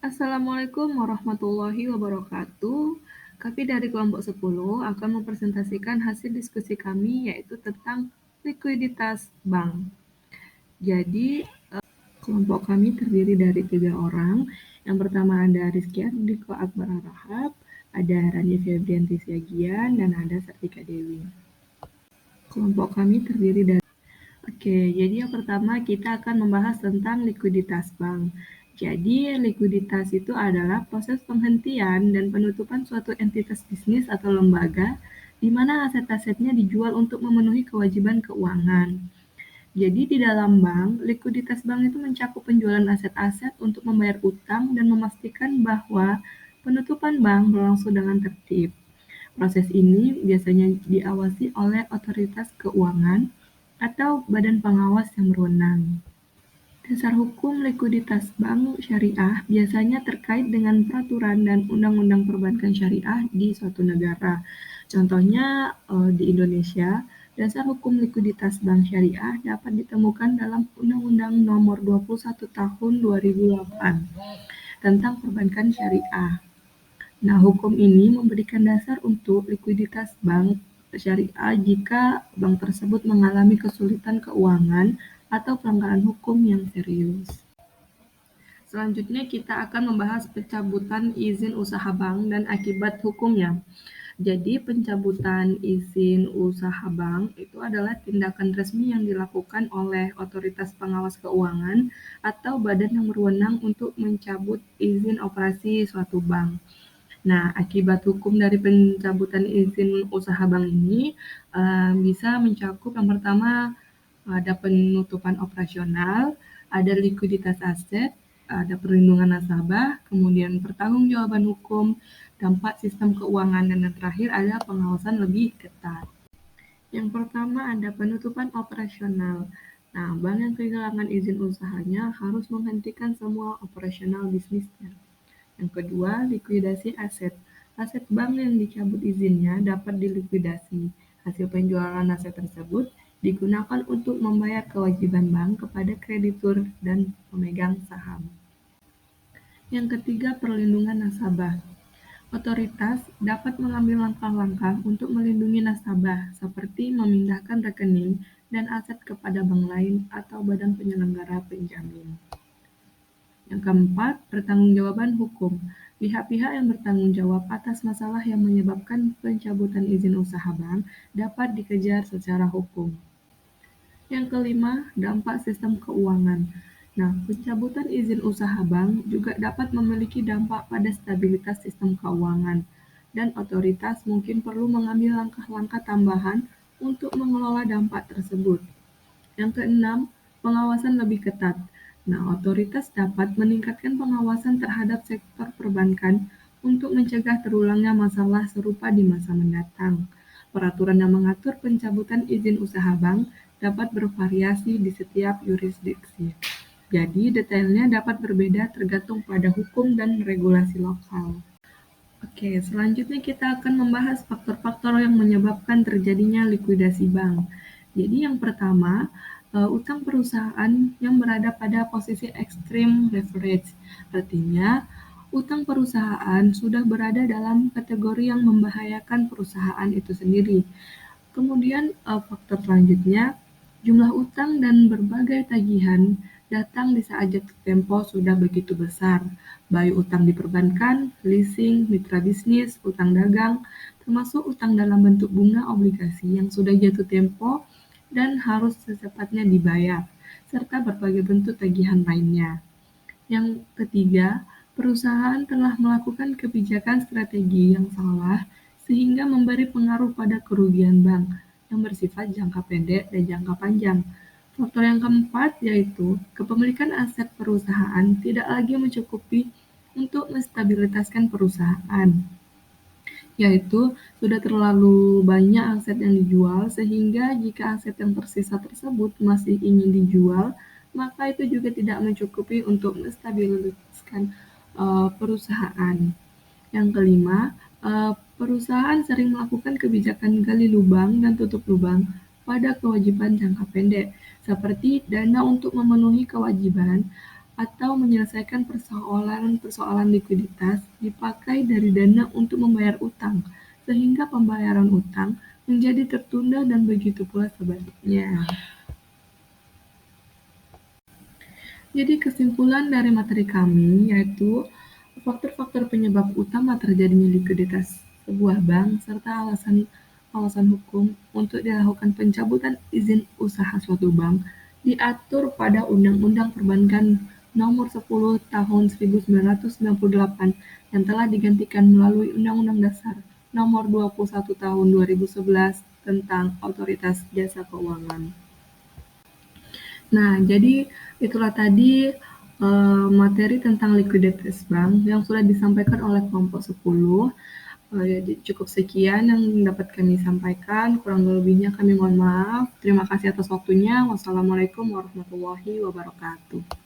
Assalamualaikum warahmatullahi wabarakatuh. Kami dari kelompok 10 akan mempresentasikan hasil diskusi kami yaitu tentang likuiditas bank. Jadi, kelompok kami terdiri dari 3 orang. Yang pertama ada Rizky Ardiko Akbar Rahab, ada Rani Febrianti Siagian, dan ada Sartika Dewi. Kelompok kami terdiri dari Oke, jadi yang pertama kita akan membahas tentang likuiditas bank. Jadi, likuiditas itu adalah proses penghentian dan penutupan suatu entitas bisnis atau lembaga di mana aset-asetnya dijual untuk memenuhi kewajiban keuangan. Jadi, di dalam bank, likuiditas bank itu mencakup penjualan aset-aset untuk membayar utang dan memastikan bahwa penutupan bank berlangsung dengan tertib. Proses ini biasanya diawasi oleh otoritas keuangan atau badan pengawas yang berwenang. Dasar hukum likuiditas bank syariah biasanya terkait dengan peraturan dan undang-undang perbankan syariah di suatu negara. Contohnya di Indonesia, dasar hukum likuiditas bank syariah dapat ditemukan dalam Undang-Undang Nomor 21 Tahun 2008 tentang perbankan syariah. Nah, hukum ini memberikan dasar untuk likuiditas bank syariah jika bank tersebut mengalami kesulitan keuangan atau pelanggaran hukum yang serius. Selanjutnya kita akan membahas pencabutan izin usaha bank dan akibat hukumnya. Jadi pencabutan izin usaha bank itu adalah tindakan resmi yang dilakukan oleh otoritas pengawas keuangan atau badan yang berwenang untuk mencabut izin operasi suatu bank. Nah, akibat hukum dari pencabutan izin usaha bank ini bisa mencakup yang pertama ada penutupan operasional, ada likuiditas aset, ada perlindungan nasabah, kemudian pertanggungjawaban hukum, dampak sistem keuangan, dan yang terakhir ada pengawasan lebih ketat. Yang pertama ada penutupan operasional. Nah, bank yang kehilangan izin usahanya harus menghentikan semua operasional bisnisnya. Yang kedua, likuidasi aset. Aset bank yang dicabut izinnya dapat dilikuidasi. Hasil penjualan aset tersebut digunakan untuk membayar kewajiban bank kepada kreditur dan pemegang saham. Yang ketiga, perlindungan nasabah. Otoritas dapat mengambil langkah-langkah untuk melindungi nasabah, seperti memindahkan rekening dan aset kepada bank lain atau badan penyelenggara penjamin. Yang keempat, pertanggungjawaban hukum. Pihak-pihak yang bertanggung jawab atas masalah yang menyebabkan pencabutan izin usaha bank dapat dikejar secara hukum. Yang kelima, dampak sistem keuangan. Nah, pencabutan izin usaha bank juga dapat memiliki dampak pada stabilitas sistem keuangan, dan otoritas mungkin perlu mengambil langkah-langkah tambahan untuk mengelola dampak tersebut. Yang keenam, pengawasan lebih ketat. Nah, otoritas dapat meningkatkan pengawasan terhadap sektor perbankan untuk mencegah terulangnya masalah serupa di masa mendatang. Peraturan yang mengatur pencabutan izin usaha bank dapat bervariasi di setiap yurisdiksi. Jadi, detailnya dapat berbeda tergantung pada hukum dan regulasi lokal. Oke, selanjutnya kita akan membahas faktor-faktor yang menyebabkan terjadinya likuidasi bank. Jadi yang pertama, utang perusahaan yang berada pada posisi extreme leverage. Artinya, utang perusahaan sudah berada dalam kategori yang membahayakan perusahaan itu sendiri. Kemudian faktor selanjutnya, jumlah utang dan berbagai tagihan datang di saat jatuh tempo sudah begitu besar, baik utang di perbankan, leasing, mitra bisnis, utang dagang, termasuk utang dalam bentuk bunga obligasi yang sudah jatuh tempo dan harus secepatnya dibayar, serta berbagai bentuk tagihan lainnya. Yang ketiga, perusahaan telah melakukan kebijakan strategi yang salah sehingga memberi pengaruh pada kerugian bank yang bersifat jangka pendek dan jangka panjang. Faktor yang keempat yaitu kepemilikan aset perusahaan tidak lagi mencukupi untuk menstabilitaskan perusahaan, yaitu sudah terlalu banyak aset yang dijual sehingga jika aset yang tersisa tersebut masih ingin dijual, maka itu juga tidak mencukupi untuk menstabiliskan perusahaan. Yang kelima, perusahaan sering melakukan kebijakan gali lubang dan tutup lubang pada kewajiban jangka pendek, seperti dana untuk memenuhi kewajiban atau menyelesaikan persoalan-persoalan likuiditas dipakai dari dana untuk membayar utang, sehingga pembayaran utang menjadi tertunda dan begitu pula sebaliknya. Jadi kesimpulan dari materi kami yaitu faktor-faktor penyebab utama terjadinya likuiditas sebuah bank serta alasan hukum untuk dilakukan pencabutan izin usaha suatu bank diatur pada Undang-Undang Perbankan Nomor 10 Tahun 1998 yang telah digantikan melalui Undang-Undang Dasar Nomor 21 Tahun 2011 tentang Otoritas Jasa Keuangan. Nah, jadi itulah tadi materi tentang likuiditas bank yang sudah disampaikan oleh kelompok 10. Jadi cukup sekian yang dapat kami sampaikan, kurang lebihnya kami mohon maaf. Terima kasih atas waktunya. Wassalamualaikum warahmatullahi wabarakatuh.